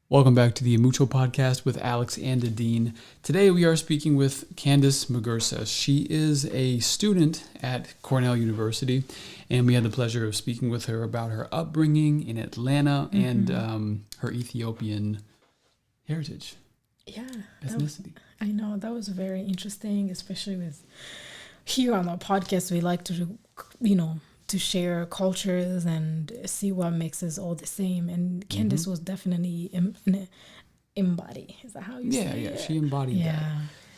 Welcome back to the Umuco podcast with Alex and Dydine. Today we are speaking with Candace Megerssa. She is a student at Cornell University, and we had the pleasure of speaking with her about her upbringing in Atlanta and her Ethiopian heritage, Yeah, ethnicity. I know that was very interesting, especially with here on our podcast. We like to, to share cultures and see what makes us all the same. And Candace was definitely embody. Is that how you say it? Yeah, she embodied that.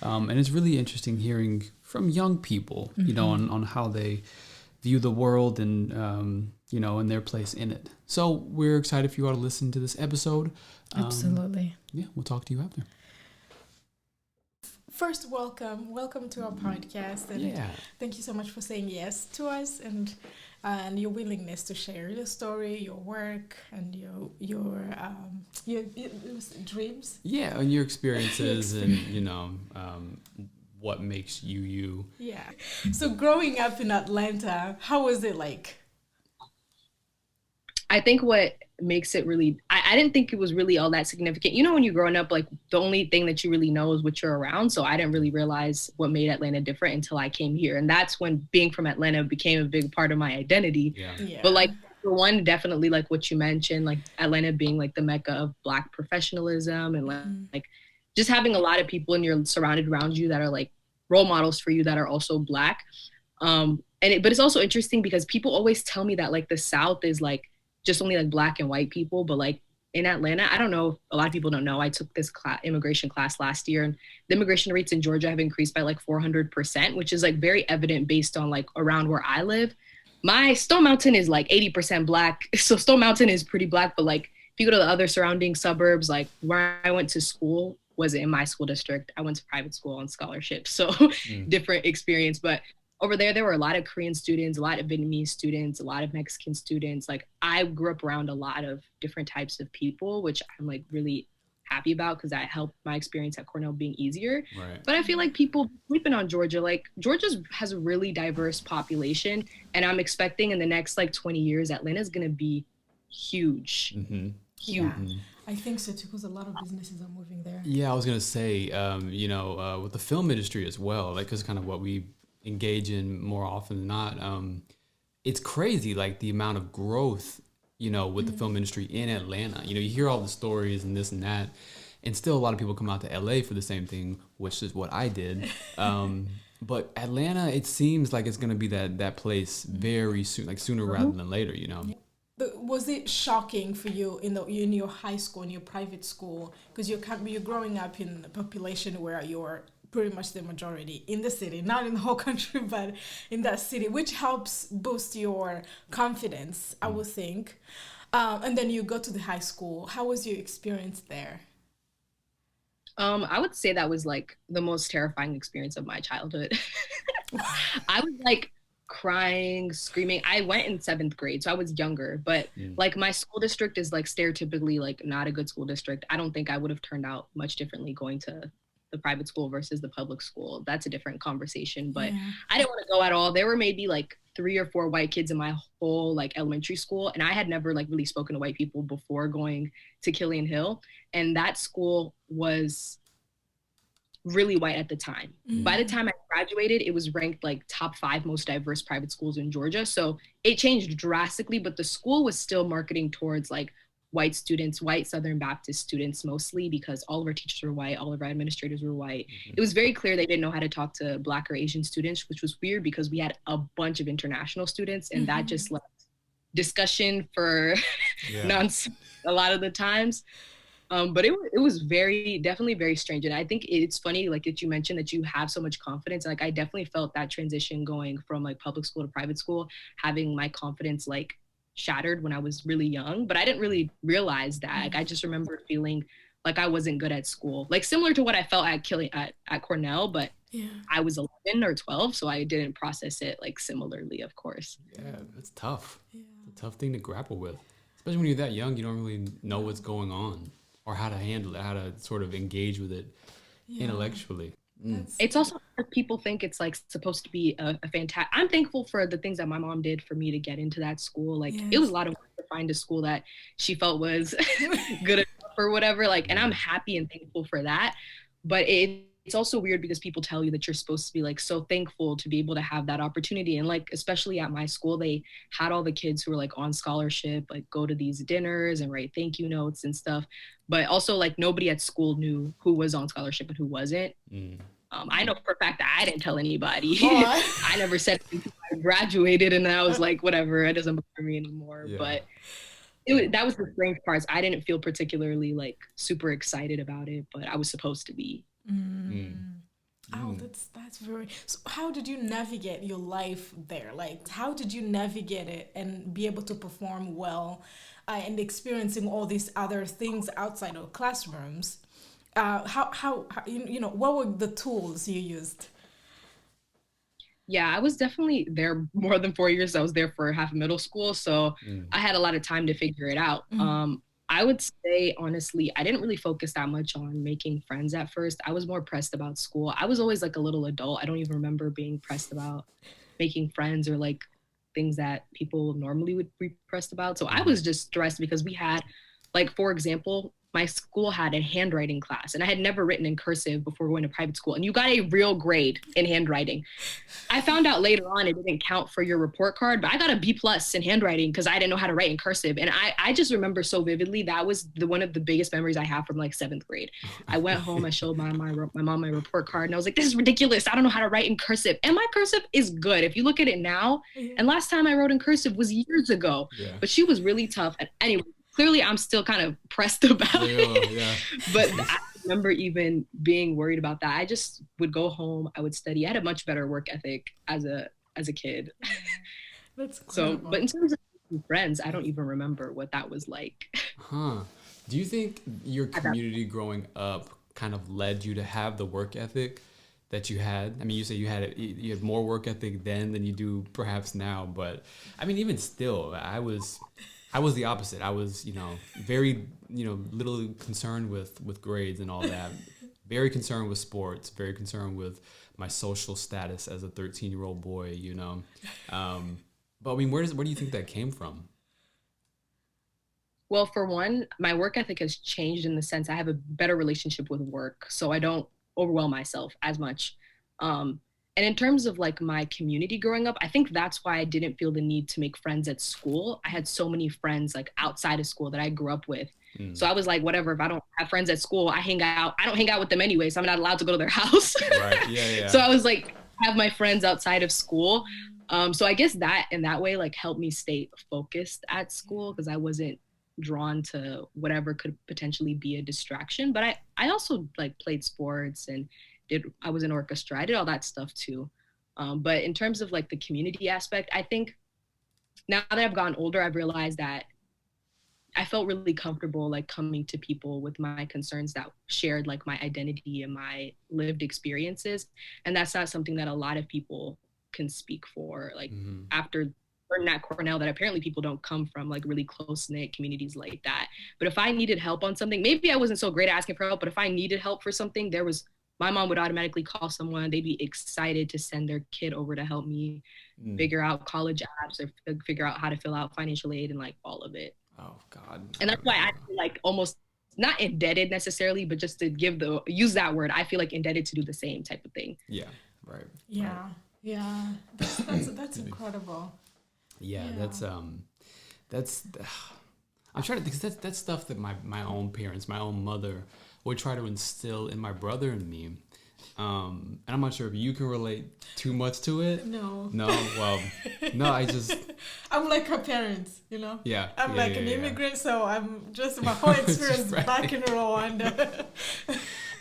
And it's really interesting hearing from young people, on how they view the world and, and their place in it. So we're excited for you all to listen to this episode. Absolutely. Yeah, we'll talk to you after. First, welcome to our podcast, and thank you so much for saying yes to us and your willingness to share your story, your work, and your dreams. Yeah, and your experiences, and what makes you you. Yeah. So growing up in Atlanta, how was it like? I think what makes it really, I didn't think it was really all that significant. You know, when you're growing up, like the only thing that you really know is what you're around. So I didn't really realize what made Atlanta different until I came here. And that's when being from Atlanta became a big part of my identity. Yeah. But like, for one, definitely like what you mentioned, like Atlanta being like the mecca of Black professionalism and like just having a lot of people and you're surrounded around you that are like role models for you that are also Black. But it's also interesting because people always tell me that like the South is like just only like Black and white people, but like in Atlanta, I don't know, a lot of people don't know, I took this immigration class last year, and the immigration rates in Georgia have increased by like 400%, which is like very evident based on like around where I live. My Stone Mountain is like 80% Black, so Stone Mountain is pretty Black, but like if you go to the other surrounding suburbs, like where I went to school wasn't in my school district. I went to private school on scholarship, so different experience, but over there were a lot of Korean students, a lot of Vietnamese students, a lot of Mexican students. Like I grew up around a lot of different types of people, which I'm like really happy about because that helped my experience at Cornell being easier. Right. But I feel like people sleeping on Georgia, like Georgia has a really diverse population. And I'm expecting in the next like 20 years, Atlanta's going to be huge. Mm-hmm. Huge. Yeah. I think so too, because a lot of businesses are moving there. Yeah, I was gonna say, with the film industry as well, like, because kind of what we engage in more often than not, it's crazy, like the amount of growth, with the film industry in Atlanta. You hear all the stories and this and that, and still a lot of people come out to LA for the same thing, which is what I did. But Atlanta, it seems like it's gonna be that place very soon, like sooner rather than later. But was it shocking for you in your high school, in your private school, because you're growing up in a population where you're pretty much the majority in the city, not in the whole country, but in that city, which helps boost your confidence, I would think. And then you go to the high school. How was your experience there? I would say that was like the most terrifying experience of my childhood. I was like crying, screaming. I went in 7th grade, so I was younger, but like my school district is like stereotypically like not a good school district. I don't think I would have turned out much differently going to the private school versus the public school. That's a different conversation, but I didn't want to go at all. There were maybe like 3 or 4 white kids in my whole like elementary school, and I had never like really spoken to white people before going to Killian Hill, and that school was really white at the time. By the time I graduated, it was ranked like top 5 most diverse private schools in Georgia. So it changed drastically, but the school was still marketing towards like white students, white Southern Baptist students mostly, because all of our teachers were white, all of our administrators were white. It was very clear they didn't know how to talk to Black or Asian students, which was weird because we had a bunch of international students, and that just left discussion for nonsense a lot of the times. But it was definitely very strange. And I think it's funny, like that you mentioned that you have so much confidence. Like I definitely felt that transition going from like public school to private school, having my confidence like shattered when I was really young, but I didn't really realize that. Like I just remember feeling like I wasn't good at school, like similar to what I felt at Cornell, but I was 11 or 12, so I didn't process it like similarly, of course. Yeah, that's tough. It's a tough thing to grapple with, especially when you're that young. You don't really know what's going on or how to handle it, how to sort of engage with it intellectually. It's also, people think it's like supposed to be a fantastic. I'm thankful for the things that my mom did for me to get into that school. Like it was a lot of work to find a school that she felt was good enough or whatever. Like, and I'm happy and thankful for that. But it's also weird because people tell you that you're supposed to be like so thankful to be able to have that opportunity. And like, especially at my school, they had all the kids who were like on scholarship, like go to these dinners and write thank you notes and stuff. But also like nobody at school knew who was on scholarship and who wasn't. I know for a fact that I didn't tell anybody. I never said anything until I graduated, and I was like, whatever, it doesn't bother me anymore. Yeah. But that was the strange part. I didn't feel particularly like super excited about it, but I was supposed to be. Oh, that's very. So how did you navigate your life there? Like, how did you navigate it and be able to perform well, and experiencing all these other things outside of classrooms? How you know, what were the tools you used? Yeah, I was definitely there more than 4 years. I was there for half of middle school, so I had a lot of time to figure it out. I would say, honestly, I didn't really focus that much on making friends at first. I was more pressed about school. I was always like a little adult. I don't even remember being pressed about making friends or like things that people normally would be pressed about. So I was just stressed because we had, like, for example, my school had a handwriting class, and I had never written in cursive before going to private school, and you got a real grade in handwriting. I found out later on it didn't count for your report card, but I got a B+ in handwriting because I didn't know how to write in cursive. And I just remember so vividly, that was one of the biggest memories I have from like 7th grade. I went home, I showed my mom my report card, and I was like, this is ridiculous. I don't know how to write in cursive. And my cursive is good if you look at it now. And last time I wrote in cursive was years ago, but she was really tough. And anyway, clearly I'm still kind of pressed about it. But I remember even being worried about that. I just would go home, I would study. I had a much better work ethic as a kid. That's incredible. So, but in terms of friends, I don't even remember what that was like. Do you think your community growing up kind of led you to have the work ethic that you had? I mean, you say you had more work ethic then than you do perhaps now, but I mean, even still, I was the opposite. I was, very, little concerned with grades and all that. Very concerned with sports, very concerned with my social status as a 13-year-old boy, But I mean, where do you think that came from? Well, for one, my work ethic has changed in the sense I have a better relationship with work, so I don't overwhelm myself as much. And in terms of like my community growing up, I think that's why I didn't feel the need to make friends at school. I had so many friends like outside of school that I grew up with. So I was like, whatever, if I don't have friends at school, I don't hang out with them anyway, so I'm not allowed to go to their house. Right. Yeah. So I was like, have my friends outside of school. So I guess that in that way like helped me stay focused at school because I wasn't drawn to whatever could potentially be a distraction. But I also like played sports and I was in orchestra. I did all that stuff too. But in terms of like the community aspect, I think now that I've gotten older, I've realized that I felt really comfortable like coming to people with my concerns that shared like my identity and my lived experiences. And that's not something that a lot of people can speak for. Like after learning at Cornell, that apparently people don't come from like really close-knit communities like that. But if I needed help on something, maybe I wasn't so great at asking for help, but if I needed help for something, my mom would automatically call someone. They'd be excited to send their kid over to help me figure out college apps or figure out how to fill out financial aid and like all of it. Oh God. And that's why I feel like almost not indebted necessarily, but just to use that word, I feel like indebted to do the same type of thing. Yeah. Right. Yeah. Right. Yeah. That's incredible. Yeah. That's I'm trying to think, 'cause that's stuff that my own parents, my own mother would try to instill in my brother and me. And I'm not sure if you can relate too much to it. No. Well, no, I'm like her parents, Yeah. I'm like an immigrant, so I'm just my whole experience back in Rwanda.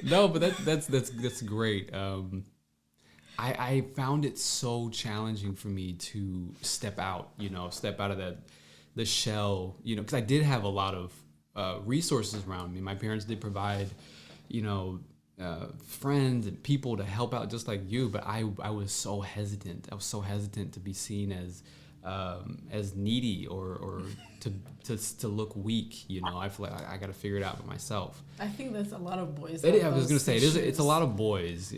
No, but that's great. I found it so challenging for me to step out of the shell, because I did have a lot of resources around me. My parents did provide, friends and people to help out just like you, but I was so hesitant. I was so hesitant to be seen as needy or to look weak. I feel like I got to figure it out by myself. I think that's a lot of boys. I was gonna say it's a lot of boys.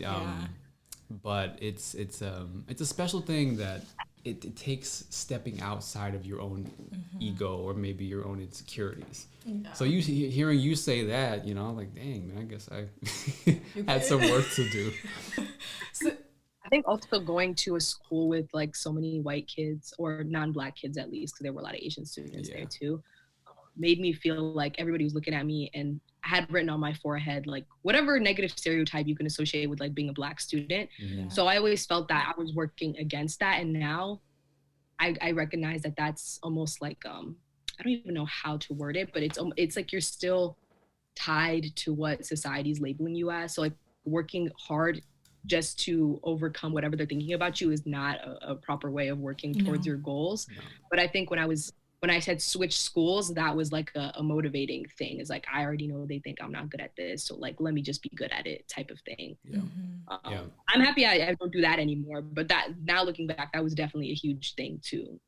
But it's a special thing that it takes stepping outside of your own ego or maybe your own insecurities. Yeah. So hearing you say that, you know, I'm like, dang, man, I guess I had some work to do. So, I think also going to a school with like so many white kids or non-Black kids at least, because there were a lot of Asian students there too, made me feel like everybody was looking at me, and I had written on my forehead like whatever negative stereotype you can associate with like being a Black student. Yeah. So I always felt that I was working against that, and now I recognize that that's almost like I don't even know how to word it, but it's like you're still tied to what society's labeling you as. So like working hard just to overcome whatever they're thinking about you is not a proper way of working towards your goals. No. But I think when I said switch schools, that was like a motivating thing. It's like, I already know they think I'm not good at this, so like, let me just be good at it type of thing. Yeah. I'm happy I don't do that anymore, but that now looking back, that was definitely a huge thing too.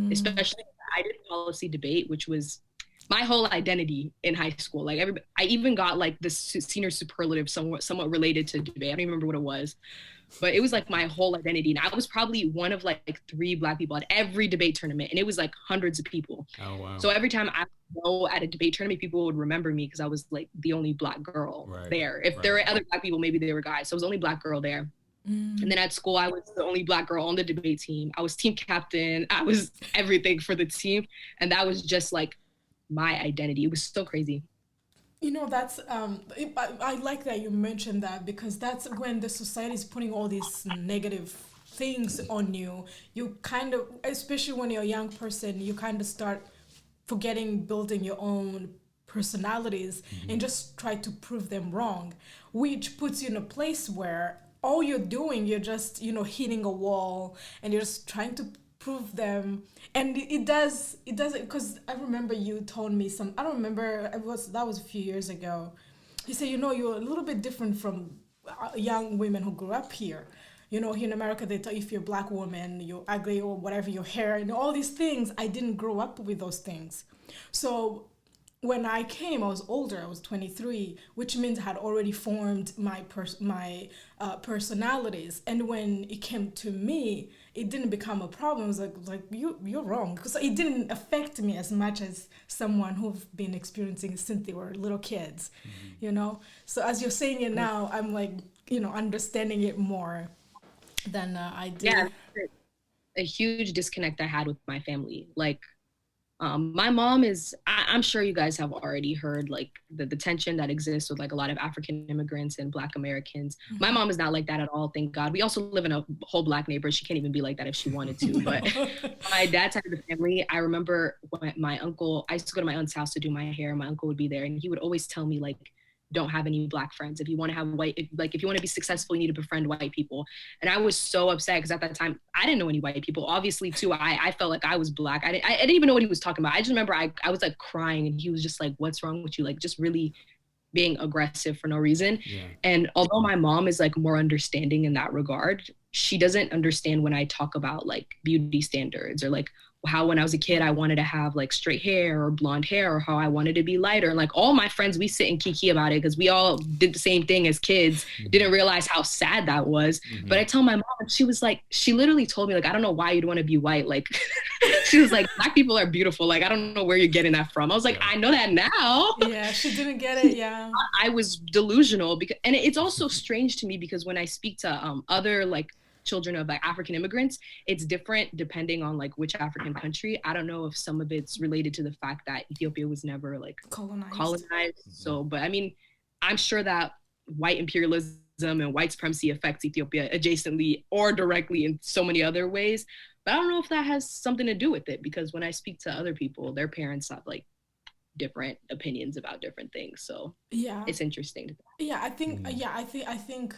Especially I did policy debate, which was my whole identity in high school. Like I even got like the senior superlative somewhat related to debate. I don't even remember what it was, but it was like my whole identity. And I was probably one of like 3 Black people at every debate tournament. And it was like hundreds of people. Oh, wow. So every time I would go at a debate tournament, people would remember me because I was like the only Black girl there. If there were other Black people, maybe they were guys. So I was the only Black girl there. And then at school, I was the only Black girl on the debate team. I was team captain. I was everything for the team. And that was just like my identity. It was so crazy. You know, that's I like that you mentioned that, because that's when the society is putting all these negative things on you. You kind of, especially when you're a young person, you kind of start forgetting building your own personalities and just try to prove them wrong, which puts you in a place where all you're doing, you're just, you know, hitting a wall and you're just trying to prove them. And it does because I remember you told me I don't remember, that was a few years ago. You said, you know, you're a little bit different from young women who grew up here. You know, here in America, they tell you if you're a Black woman, you're ugly or whatever, your hair and all these things. I didn't grow up with those things. So when I came, I was older. I was 23, which means I had already formed my personalities. And when it came to me, it didn't become a problem. It was like you're wrong, because it didn't affect me as much as someone who've been experiencing it since they were little kids, you know. So as you're saying it now, I'm like, you know, understanding it more than I did. Yeah, a huge disconnect I had with my family, like. My mom is, I'm sure you guys have already heard like the tension that exists with like a lot of African immigrants and Black Americans. My mom is not like that at all, thank God. We also live in a whole Black neighborhood. She can't even be like that if she wanted to. But my dad's side of the family, I remember when my uncle, I used to go to my aunt's house to do my hair. My uncle would be there and he would always tell me like, don't have any Black friends. If you want to have if you want to be successful, you need to befriend white people. And I was so upset because at that time I didn't know any white people. Obviously too, I felt like I was Black. I didn't even know what he was talking about. I just remember I was like crying and he was just like, what's wrong with you? Like just really being aggressive for no reason. Yeah. And although my mom is like more understanding in that regard, she doesn't understand when I talk about like beauty standards or like how when I was a kid, I wanted to have like straight hair or blonde hair, or how I wanted to be lighter. And like all my friends, we sit and kiki about it because we all did the same thing as kids, didn't realize how sad that was. But I tell my mom, she was like, she literally told me like, I don't know why you'd want to be white. Like she was like, Black people are beautiful. Like, I don't know where you're getting that from. I was like, I know that now. Yeah, she didn't get it. Yeah. I was delusional and it's also strange to me because when I speak to other like children of like African immigrants, it's different depending on like which African country. I don't know if some of it's related to the fact that Ethiopia was never like colonized. So, but I mean, I'm sure that white imperialism and white supremacy affects Ethiopia adjacently or directly in so many other ways. But I don't know if that has something to do with it, because when I speak to other people, their parents have like different opinions about different things. So yeah, it's interesting. Yeah, I think I think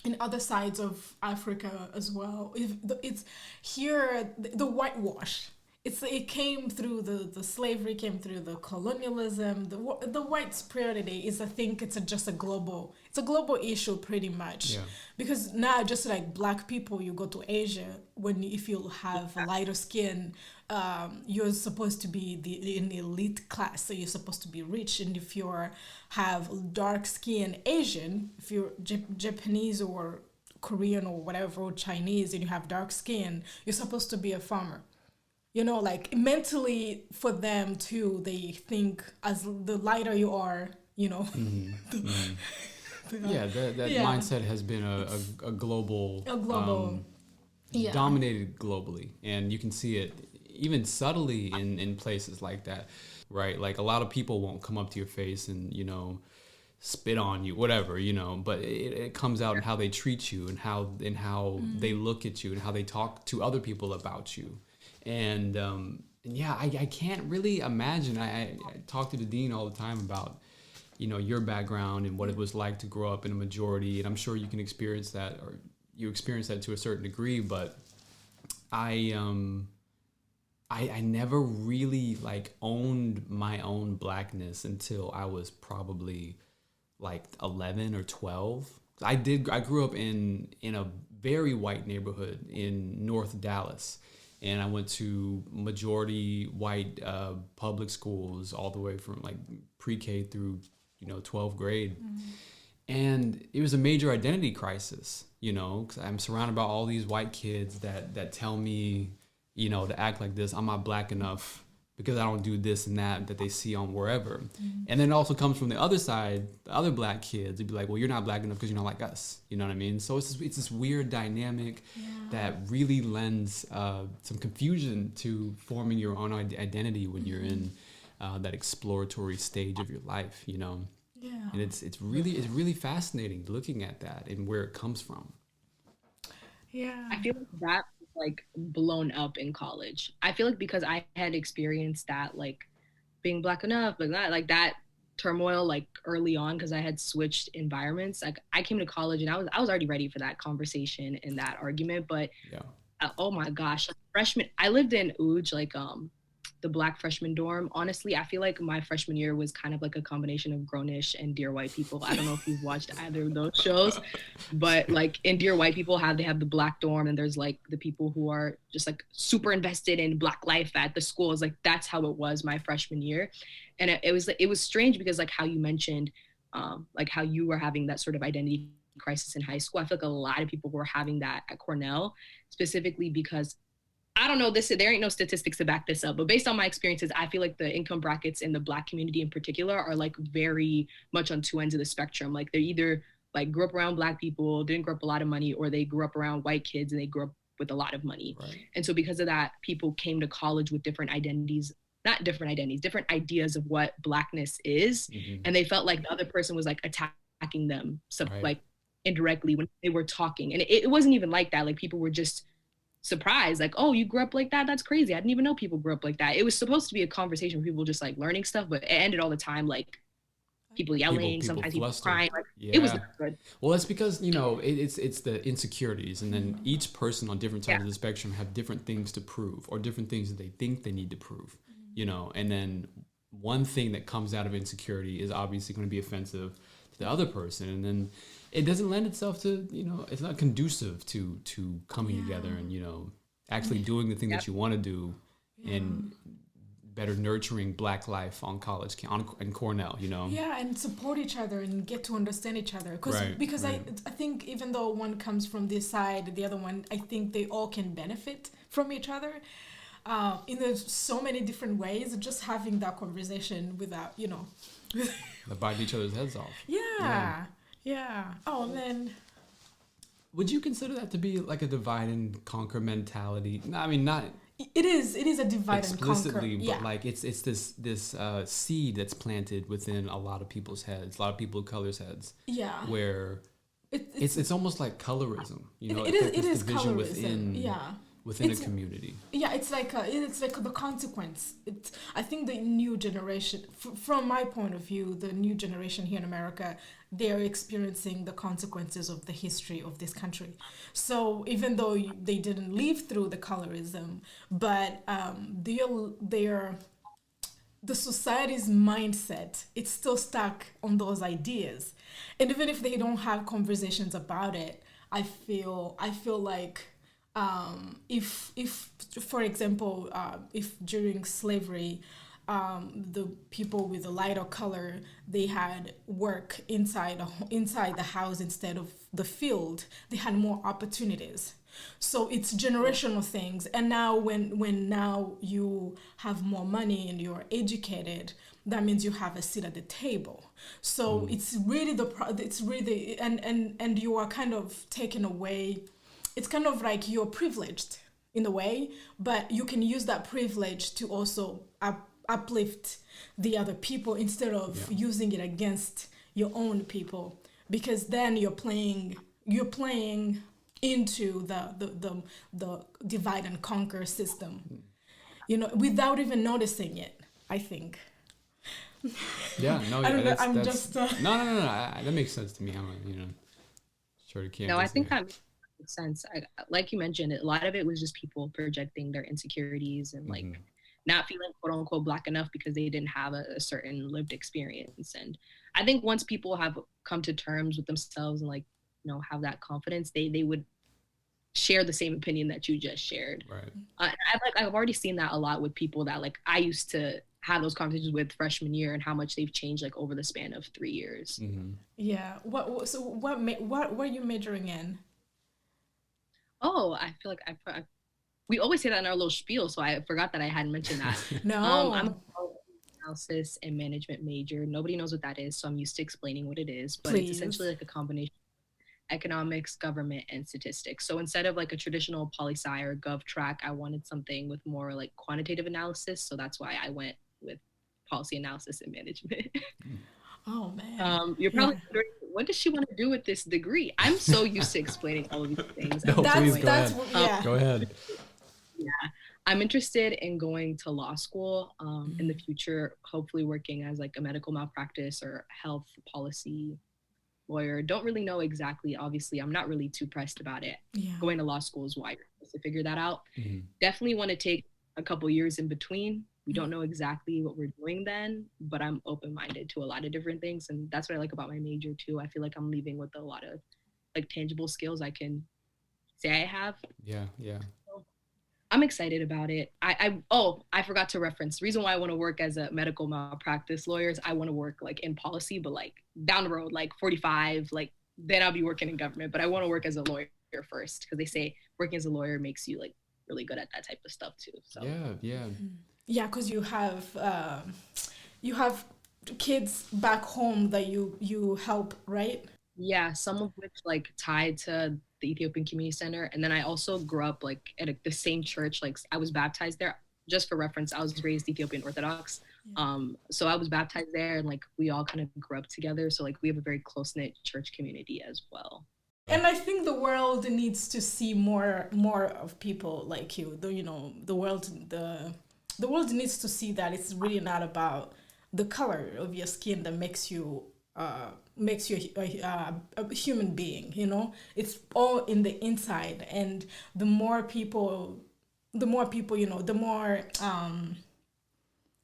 in other sides of Africa as well, it's here the whitewash. It came through the slavery, came through the colonialism. The white superiority is, I think, it's a global issue pretty much. Yeah. Because now, just like Black people, you go to Asia, if you have a lighter skin, you're supposed to be in the elite class, so you're supposed to be rich. And if you have dark skin Asian, if you're Japanese or Korean or whatever, or Chinese, and you have dark skin, you're supposed to be a farmer. You know, like mentally for them too, they think as the lighter you are, you know. Yeah, that mindset has been a global, yeah, dominated globally, and you can see it even subtly in places like that, right? Like a lot of people won't come up to your face and, you know, spit on you, whatever, you know, but it comes out in how they treat you and how they look at you and how they talk to other people about you. And yeah, I can't really imagine. I talk to Dydine all the time about, you know, your background and what it was like to grow up in a majority, and I'm sure you can experience that, or you experience that to a certain degree. But I never really like owned my own blackness until I was probably like 11 or 12. I grew up in a very white neighborhood in North Dallas, and I went to majority white public schools all the way from like pre-K through, you know, 12th grade. And it was a major identity crisis, you know, because I'm surrounded by all these white kids that tell me, you know, to act like this. I'm not black enough because I don't do this and that they see on wherever. And then it also comes from the other side, the other black kids. They'd be like, well, you're not black enough because you're not like us. You know what I mean? So it's this weird dynamic that really lends some confusion to forming your own identity when you're in that exploratory stage of your life, you know? Yeah. And it's really fascinating looking at that and where it comes from. Yeah. I feel like that was like blown up in college. I feel like because I had experienced that, like being black enough, like that turmoil, like early on, because I had switched environments. Like I came to college and I was already ready for that conversation and that argument. But oh my gosh, like freshman, I lived in Uj, like the black freshman dorm. Honestly, I feel like my freshman year was kind of like a combination of Grownish and Dear White People. I don't know if you've watched either of those shows, but like in Dear White People, they have the black dorm, and there's like the people who are just like super invested in black life at the schools. Like that's how it was my freshman year. And it was strange because like how you mentioned, like how you were having that sort of identity crisis in high school. I feel like a lot of people were having that at Cornell, specifically because I don't know, there ain't no statistics to back this up, but based on my experiences, I feel like the income brackets in the Black community in particular are like very much on two ends of the spectrum. Like they're either like grew up around Black people, didn't grow up a lot of money, or they grew up around white kids and they grew up with a lot of money. Right. And so because of that, people came to college with different ideas of what Blackness is. And they felt like the other person was like attacking them, like indirectly when they were talking. And it wasn't even like that. Like people were just surprised, like, oh, you grew up like that? That's crazy. I didn't even know people grew up like that. It was supposed to be a conversation where people just like learning stuff, but it ended all the time like people yelling, sometimes people crying. Like, it was not good. Well, it's because, you know, it's the insecurities, and then each person on different sides of the spectrum have different things to prove, or different things that they think they need to prove, you know, and then one thing that comes out of insecurity is obviously going to be offensive to the other person, and then it doesn't lend itself to, you know, it's not conducive to coming together and, you know, actually doing the thing that you want to do and better nurturing Black life on college, in Cornell, you know. Yeah, and support each other and get to understand each other. Because I think even though one comes from this side, the other one, I think they all can benefit from each other in so many different ways. Just having that conversation without, you know. Bite each other's heads off. Yeah. Oh, man. Would you consider that to be like a divide and conquer mentality? No, I mean, not. It is a divide and conquer. Explicitly, but like it's this seed that's planted within a lot of people's heads, a lot of people of color's heads. Yeah. Where it's almost like colorism, you know. It is division colorism. Within a community. Yeah, it's like the consequence. I think the new generation, from my point of view, the new generation here in America, they're experiencing the consequences of the history of this country. So even though they didn't live through the colorism, but the society's mindset, it's still stuck on those ideas. And even if they don't have conversations about it, I feel like if for example, if during slavery, the people with a lighter color, they had work inside the house instead of the field, they had more opportunities. So it's generational things. And now when now you have more money and you're educated, that means you have a seat at the table. So it's really and you are kind of taken away. It's kind of like you're privileged in a way, but you can use that privilege to also uplift the other people instead of using it against your own people, because then you're playing into the divide and conquer system, without even noticing it, I think. Yeah, no, I don't know, that's, I'm that's, just no, that makes sense to me. I'm sure it can't. No, I think that makes sense. Like you mentioned, a lot of it was just people projecting their insecurities and like not feeling quote unquote Black enough because they didn't have a certain lived experience. And I think once people have come to terms with themselves and like, have that confidence, they would share the same opinion that you just shared. Right. I've already seen that a lot with people that like I used to have those conversations with freshman year, and how much they've changed like over the span of 3 years. Yeah. What were you majoring in? Oh, I feel like we always say that in our little spiel, so I forgot that I hadn't mentioned that. No. I'm a analysis and management major. Nobody knows what that is, so I'm used to explaining what it is. But Please. It's essentially like a combination of economics, government, and statistics. So instead of like a traditional poli-sci or gov track, I wanted something with more like quantitative analysis. So that's why I went with policy analysis and management. Oh man. You're probably wondering, what does she want to do with this degree? I'm so used to explaining all of these things. No, please go ahead. Yeah. Go ahead. Yeah, I'm interested in going to law school in the future, hopefully working as like a medical malpractice or health policy lawyer. Don't really know exactly. Obviously, I'm not really too pressed about it. Yeah. Going to law school is why you're supposed to figure that out. Definitely want to take a couple years in between. We don't know exactly what we're doing then, but I'm open-minded to a lot of different things. And that's what I like about my major too. I feel like I'm leaving with a lot of like tangible skills I can say I have. Yeah. So I'm excited about it. I forgot to reference the reason why I want to work as a medical malpractice lawyer is I want to work like in policy, but like down the road, like 45, like then I'll be working in government. But I want to work as a lawyer first, because they say working as a lawyer makes you like really good at that type of stuff too. So yeah, because you have kids back home that you help, right? Yeah, some of which like tied to the Ethiopian Community Center. And then I also grew up like at the same church. Like I was baptized there. Just for reference, I was raised Ethiopian Orthodox. So I was baptized there, and like we all kind of grew up together. So like we have a very close-knit church community as well. And I think the world needs to see more of people like you. The world needs to see that it's really not about the color of your skin that makes you a human being. It's all in the inside. And the more people, the more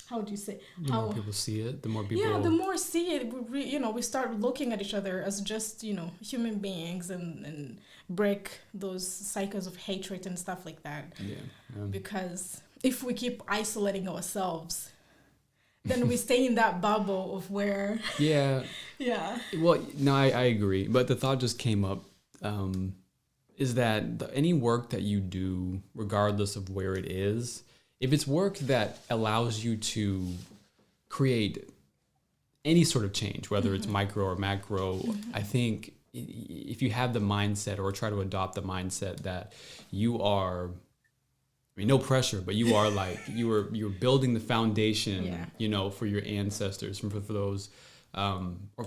how do you say? The more people see it, the more people. Yeah, the more see it, we start looking at each other as just human beings and break those cycles of hatred and stuff like that. Yeah. Because if we keep isolating ourselves, then we stay in that bubble of where. Yeah. Yeah. Well, no, I agree, but the thought just came up. Is that any work that you do, regardless of where it is, if it's work that allows you to create any sort of change, whether it's micro or macro, I think if you have the mindset or try to adopt the mindset that you are, no pressure, but you are like, you're building the foundation, for your ancestors, for those, or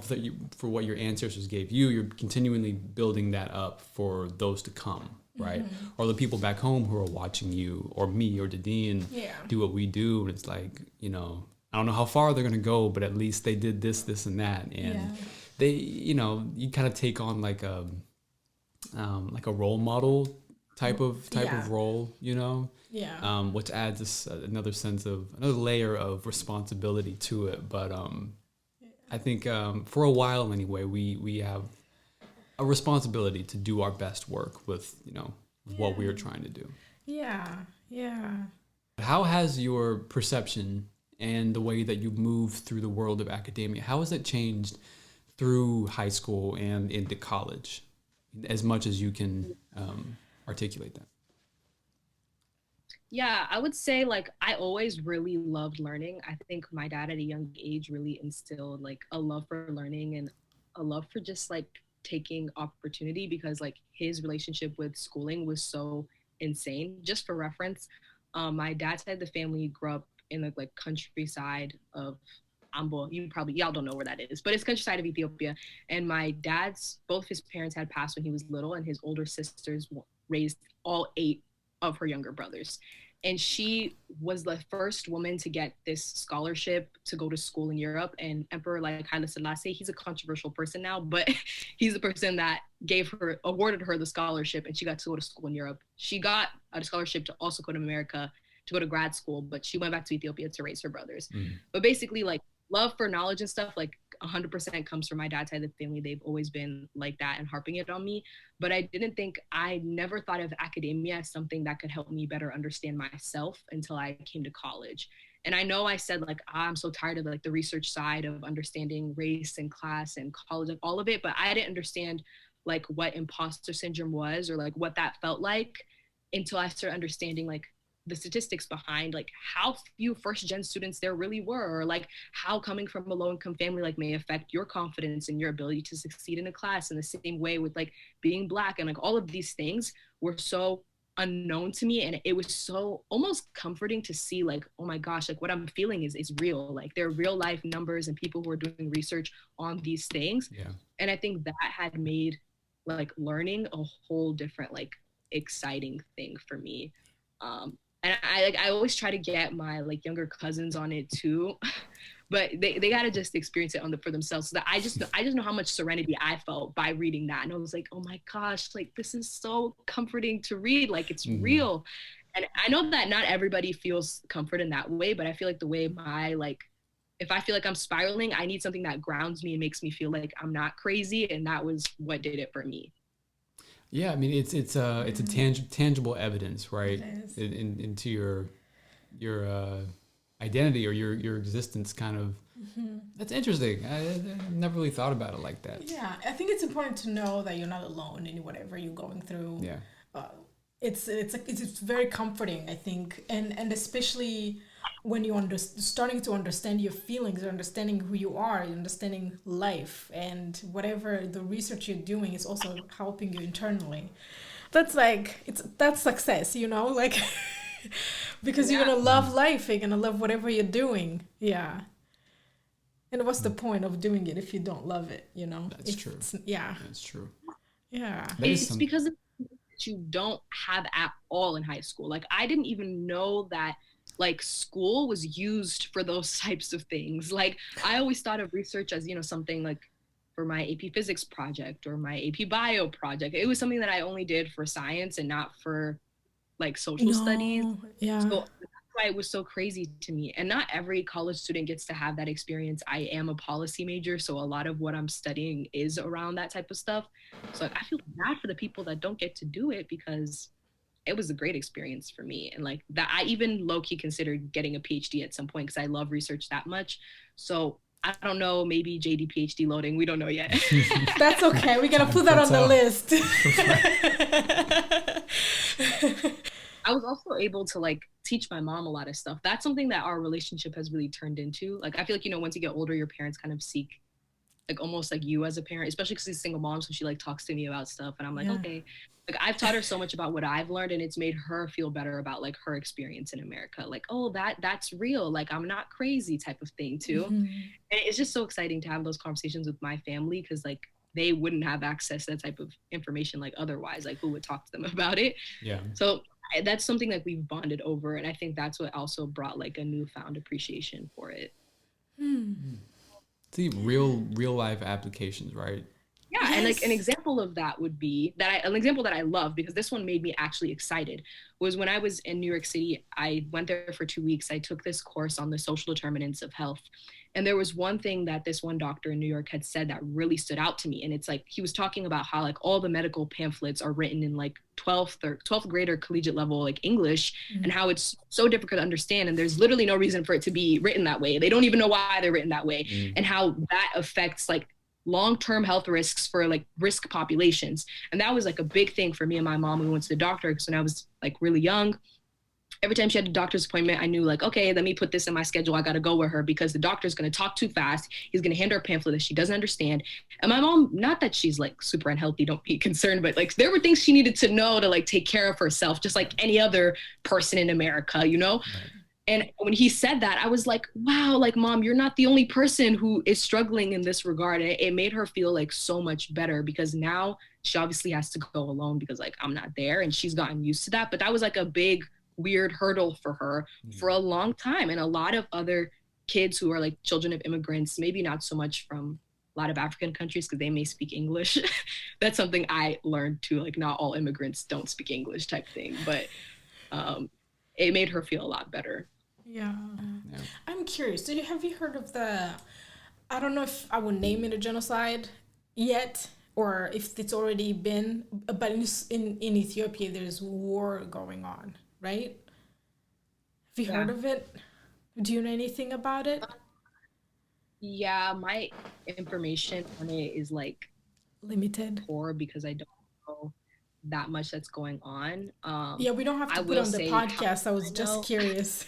for what your ancestors gave you, you're continually building that up for those to come. Right. Or the people back home who are watching you or me or Dydine do what we do. And it's like, I don't know how far they're going to go, but at least they did this, and that. And they, you kind of take on like a role model type of role, which adds another layer of responsibility to it. But I think for a while anyway, we have a responsibility to do our best work with, what we are trying to do. Yeah. How has your perception and the way that you move through the world of academia, how has it changed through high school and into college? as much as you can articulate that. Yeah, I would say like I always really loved learning. I think my dad at a young age really instilled like a love for learning and a love for just like taking opportunity, because like his relationship with schooling was so insane. Just for reference, my dad's side of the family grew up in the like countryside of Ambo. Y'all don't know where that is, but it's countryside of Ethiopia. And my dad's, both his parents had passed when he was little, and his older sisters raised all 8 of her younger brothers. And she was the first woman to get this scholarship to go to school in Europe. And Emperor like Haile Selassie, he's a controversial person now, but he's the person that awarded her the scholarship, and she got to go to school in Europe. She got a scholarship to also go to America to go to grad school, but she went back to Ethiopia to raise her brothers. But basically, like, love for knowledge and stuff, like 100% comes from my dad's side of the family. They've always been like that and harping it on me. But I never thought of academia as something that could help me better understand myself until I came to college. And I know I said like, I'm so tired of like the research side of understanding race and class and college and all of it, but I didn't understand like what imposter syndrome was or like what that felt like until I started understanding like the statistics behind like how few first gen students there really were, or like how coming from a low income family like may affect your confidence and your ability to succeed in a class, in the same way with like being Black, and like all of these things were so unknown to me. And it was so almost comforting to see like, oh my gosh, like what I'm feeling is real. Like there are real life numbers and people who are doing research on these things. Yeah. And I think that had made like learning a whole different like exciting thing for me. And I always try to get my like younger cousins on it too, but they gotta just experience it for themselves. So that I just know how much serenity I felt by reading that, and I was like, oh my gosh, like this is so comforting to read. Like it's real, and I know that not everybody feels comfort in that way, but I feel like the way if I feel like I'm spiraling, I need something that grounds me and makes me feel like I'm not crazy, and that was what did it for me. Yeah, I mean it's a tangible evidence, right, into your identity or your existence, kind of. That's interesting. I never really thought about it like that. Yeah, I think it's important to know that you're not alone in whatever you're going through. Yeah, it's very comforting, I think, and especially when you're starting to understand your feelings, or understanding who you are, understanding life, and whatever the research you're doing is also helping you internally. That's that's success, like because you're gonna love life, you're gonna love whatever you're doing. Yeah. And what's the point of doing it if you don't love it? That's true. Yeah, that's true. Yeah, it's because that you don't have at all in high school. Like I didn't even know that like school was used for those types of things. Like I always thought of research as, something like for my AP physics project or my AP bio project. It was something that I only did for science and not for like social studies. Yeah. So that's why it was so crazy to me. And not every college student gets to have that experience. I am a policy major, so a lot of what I'm studying is around that type of stuff. So I feel bad for the people that don't get to do it, because it was a great experience for me. And like that, I even low-key considered getting a PhD at some point because I love research that much. So I don't know, maybe JD PhD loading. We don't know yet. That's okay. We're going to put that on the list. I was also able to like teach my mom a lot of stuff. That's something that our relationship has really turned into. Like, I feel like, once you get older, your parents kind of seek like almost like you as a parent, especially because she's a single mom. So she like talks to me about stuff and I'm like, okay. Like I've taught her so much about what I've learned, and it's made her feel better about like her experience in America. Like, oh, that's real. Like I'm not crazy type of thing too. And it's just so exciting to have those conversations with my family, because like they wouldn't have access to that type of information like otherwise. Like who would talk to them about it? Yeah. So that's something that we've bonded over, and I think that's what also brought like a newfound appreciation for it. See, real life applications, right? Yeah, yes. And like an example of that would be an example that I love, because this one made me actually excited, was when I was in New York City. I went there for 2 weeks. I took this course on the social determinants of health. And there was one thing that this one doctor in New York had said that really stood out to me. And it's like, he was talking about how like all the medical pamphlets are written in like 12th grade or collegiate level, like English, and how it's so difficult to understand. And there's literally no reason for it to be written that way. They don't even know why they're written that way, and how that affects like long-term health risks for like risk populations. And that was like a big thing for me and my mom when we went to the doctor, because when I was like really young, every time she had a doctor's appointment, I knew like, okay, let me put this in my schedule. I got to go with her because the doctor's going to talk too fast. He's going to hand her a pamphlet that she doesn't understand. And my mom, not that she's like super unhealthy, don't be concerned, but like there were things she needed to know to like take care of herself, just like any other person in America, you know? Right. And when he said that, I was like, wow, like, Mom, you're not the only person who is struggling in this regard. And it made her feel like so much better, because now she obviously has to go alone because like I'm not there, and she's gotten used to that. But that was like a big, weird hurdle for her for a long time. And a lot of other kids who are like children of immigrants, maybe not so much from a lot of African countries because they may speak English. That's something I learned too, like not all immigrants don't speak English type thing. But it made her feel a lot better. Yeah. I'm curious. Have you heard of I don't know if I would name it a genocide yet, or if it's already been, but in Ethiopia, there's war going on, right? Have you heard of it? Do you know anything about it? Yeah, my information on it is like limited, poor, because I don't know that much that's going on. Yeah, we don't have to put on the podcast. I was just curious.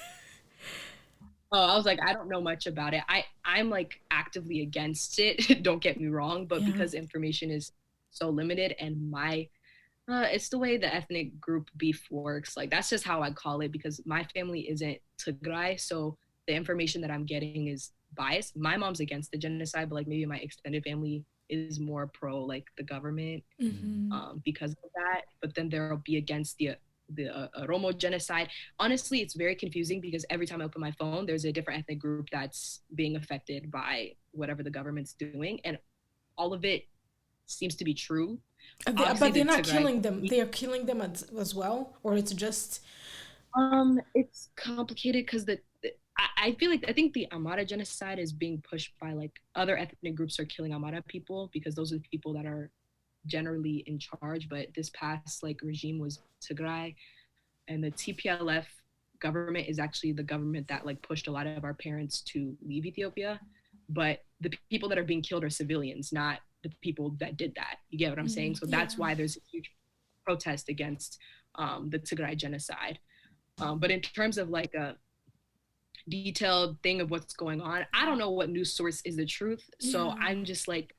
Oh, I was like, I don't know much about it. I'm like actively against it. Don't get me wrong, but because information is so limited, and it's the way the ethnic group beef works. Like that's just how I call it, because my family isn't Tigray, so the information that I'm getting is biased. My mom's against the genocide, but like maybe my extended family is more pro like the government because of that. But then there'll be against the Oromo genocide. Honestly, it's very confusing because every time I open my phone, there's a different ethnic group that's being affected by whatever the government's doing, and all of it seems to be true. But they're not killing them. They are killing them as well, or it's just. It's complicated because I think the Amara genocide is being pushed by like other ethnic groups are killing Amara people because those are the people that are generally in charge. But this past like regime was Tigray, and the TPLF government is actually the government that like pushed a lot of our parents to leave Ethiopia. But the people that are being killed are civilians, not the people that did that. You get what I'm saying? So that's why there's a huge protest against the Tigray genocide. But in terms of like a detailed thing of what's going on, I don't know what news source is the truth. So I'm just like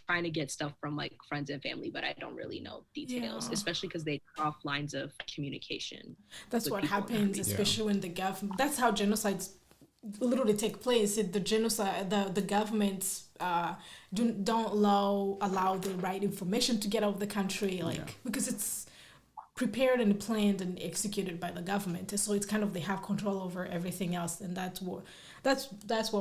trying to get stuff from like friends and family, but I don't really know details, especially because they cut off lines of communication. That's what happens, especially when the government, that's how genocides literally take place. The genocide, the governments don't allow the right information to get out of the country, because it's prepared and planned and executed by the government. So it's kind of, they have control over everything else, and that's what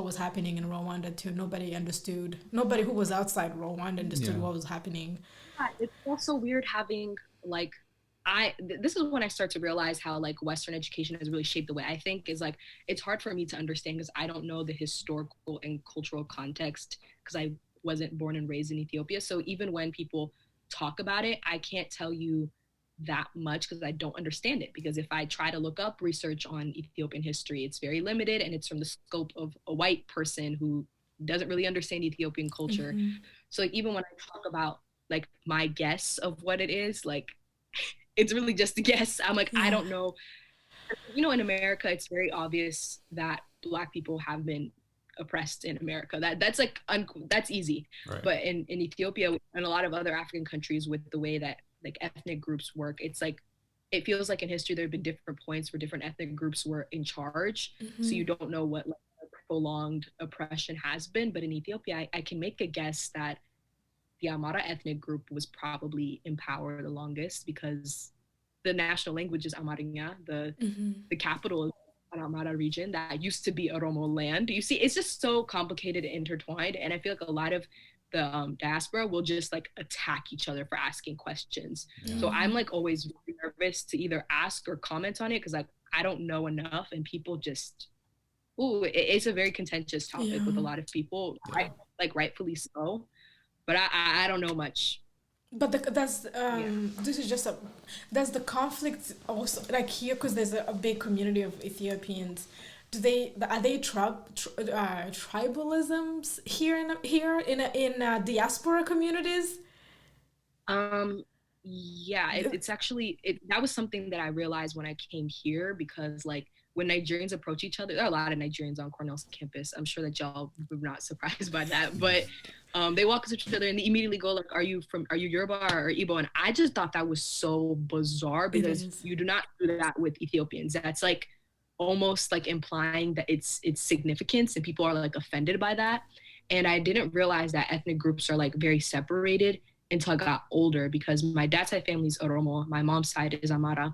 was happening in Rwanda too. Nobody who was outside Rwanda understood what was happening. It's also weird having like, this is when I start to realize how like Western education has really shaped the way I think. Is like, it's hard for me to understand because I don't know the historical and cultural context, because I wasn't born and raised in Ethiopia. So even when people talk about it, I can't tell you that much because I don't understand it. Because if I try to look up research on Ethiopian history, it's very limited, and it's from the scope of a white person who doesn't really understand Ethiopian culture. So like, even when I talk about like my guess of what it is, like it's really just a guess. I'm like, I don't know. You know, in America, it's very obvious that Black people have been oppressed in America. That's like that's easy. Right. But in Ethiopia and a lot of other African countries, with the way that like ethnic groups work, it's like, it feels like in history there have been different points where different ethnic groups were in charge. So you don't know what like prolonged oppression has been. But in Ethiopia, I can make a guess that the Amara ethnic group was probably in power the longest, because the national language is Amarinya, the capital is Amara region that used to be Oromo land. You see, it's just so complicated and intertwined, and I feel like a lot of the diaspora will just like attack each other for asking questions. So I'm like always really nervous to either ask or comment on it, because like I don't know enough, and people just it's a very contentious topic with a lot of people, right? Like rightfully so, but I don't know much. But this is just that's the conflict also like here, because there's a big community of Ethiopians are they tribalisms in diaspora communities? Yeah, it's actually that was something that I realized when I came here, because like when Nigerians approach each other, there are a lot of Nigerians on Cornell's campus. I'm sure that y'all were not surprised by that, but they walk up to each other and they immediately go like, are you Yoruba or Igbo? And I just thought that was so bizarre, because you do not do that with Ethiopians. That's like almost like implying that it's significance, and people are like offended by that. And I didn't realize that ethnic groups are like very separated until I got older, because my dad's side family is Oromo, my mom's side is Amara.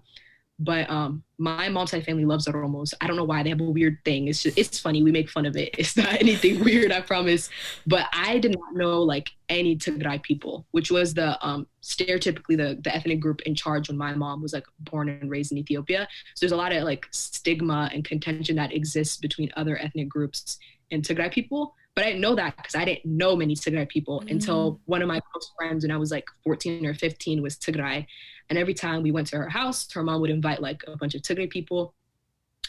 But my mom's side family loves Oromos. I don't know why, they have a weird thing. It's funny. We make fun of it. It's not anything weird, I promise. But I did not know like any Tigray people, which was the stereotypically the ethnic group in charge when my mom was like born and raised in Ethiopia. So there's a lot of like stigma and contention that exists between other ethnic groups and Tigray people. But I didn't know that because I didn't know many Tigray people until one of my close friends when I was like 14 or 15 was Tigray. And every time we went to her house, her mom would invite like a bunch of Tigray people.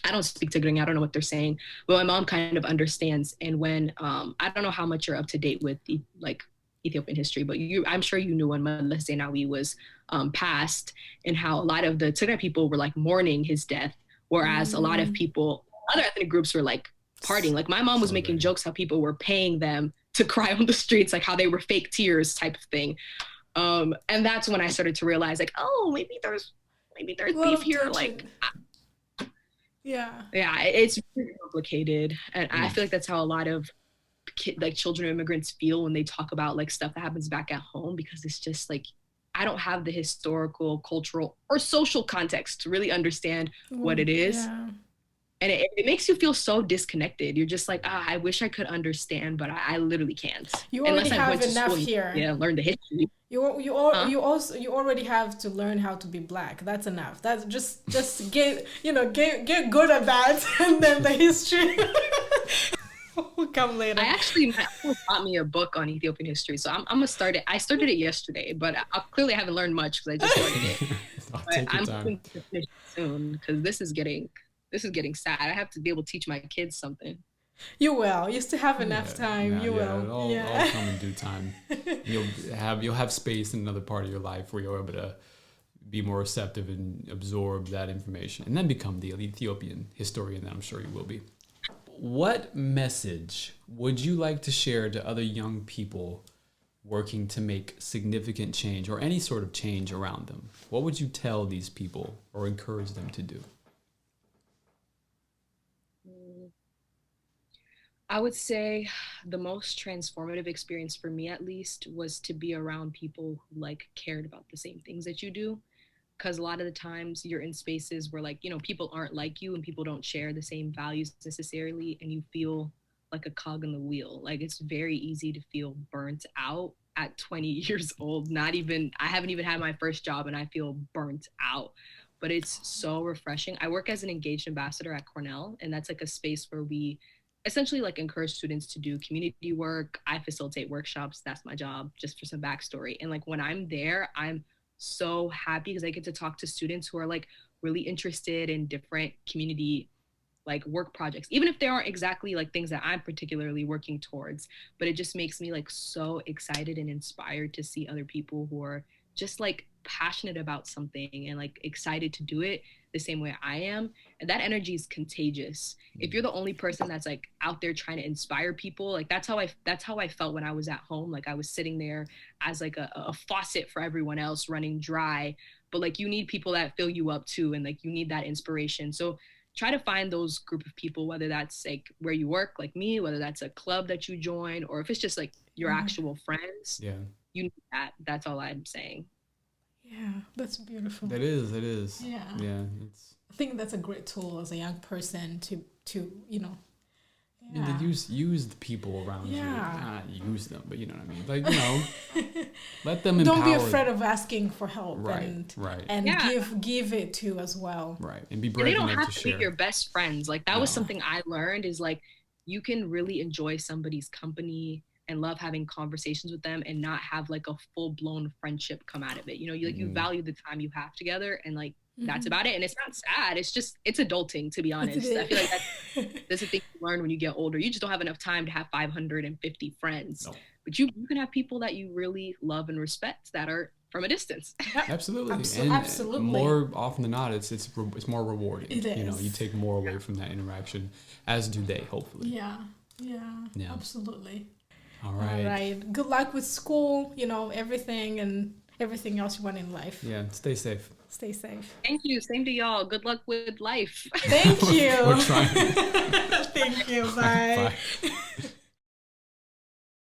I don't speak Tigray, I don't know what they're saying, but my mom kind of understands. And when, I don't know how much you're up to date with the like Ethiopian history, but I'm sure you knew when Meles Zenawi was passed, and how a lot of the Tigray people were like mourning his death, whereas a lot of people, other ethnic groups were like partying. Like my mom was making jokes how people were paying them to cry on the streets, like how they were fake tears type of thing. And that's when I started to realize like, oh, maybe there's beef here. Like, yeah, it's really complicated. And I feel like that's how a lot of like children of immigrants feel when they talk about like stuff that happens back at home, because it's just like, I don't have the historical, cultural, or social context to really understand what it is. Yeah. And it makes you feel so disconnected. You're just like, I wish I could understand, but I literally can't. You already have enough here. Yeah, learn the history. You already have to learn how to be Black. That's enough. That's just get good at that, and then the history will come later. My uncle bought me a book on Ethiopian history, so I'm gonna start it. I started it yesterday, but I clearly haven't learned much because I just started it. But I'm going to finish it soon, because this is getting sad. I have to be able to teach my kids something. You will. You still have enough time. You will. It'll all come in due time. You'll have space in another part of your life where you're able to be more receptive and absorb that information, and then become the Ethiopian historian that I'm sure you will be. What message would you like to share to other young people working to make significant change, or any sort of change around them? What would you tell these people or encourage them to do? I would say the most transformative experience for me, at least, was to be around people who like cared about the same things that you do. Because a lot of the times you're in spaces where like, people aren't like you and people don't share the same values necessarily, and you feel like a cog in the wheel. Like it's very easy to feel burnt out at 20 years old. I haven't even had my first job and I feel burnt out. But it's so refreshing. I work as an engaged ambassador at Cornell, and that's like a space where we essentially like encourage students to do community work. I facilitate workshops. That's my job, just for some backstory. And like when I'm there, I'm so happy because I get to talk to students who are like really interested in different community like work projects, even if they aren't exactly like things that I'm particularly working towards. But it just makes me like so excited and inspired to see other people who are just like passionate about something and like excited to do it the same way I am. And that energy is contagious. If you're the only person that's like out there trying to inspire people, like that's how I felt when I was at home. Like I was sitting there as like a faucet for everyone else running dry, but like you need people that fill you up too, and like you need that inspiration. So try to find those group of people, whether that's like where you work like me, whether that's a club that you join, or if it's just like your actual friends. Yeah, you need that. That's all I'm saying. Yeah, that's beautiful. It is. Yeah. I think that's a great tool as a young person to to use the people around you. Not use them, but you know what I mean. Like, let them empower. Don't be afraid of asking for help. Right. And give it to as well. Right. And be brave enough to share. They don't have to be your best friends. Like that was something I learned, is like you can really enjoy somebody's company and love having conversations with them and not have like a full-blown friendship come out of it. You value the time you have together, and like that's about it. And it's not sad. It's adulting, to be honest. I feel like There's a thing you learn when you get older. You just don't have enough time to have 550 friends. No. But you can have people that you really love and respect that are from a distance. Absolutely. Absolutely. More often than not, it's more rewarding. It is. You know, you take more away from that interaction, as do they, hopefully. Yeah. Yeah. Absolutely. All right. All right. Good luck with school, you know, everything and everything else you want in life. Yeah. Stay safe. Stay safe. Thank you. Same to y'all. Good luck with life. Thank you. We're trying. Thank you. Bye. Bye.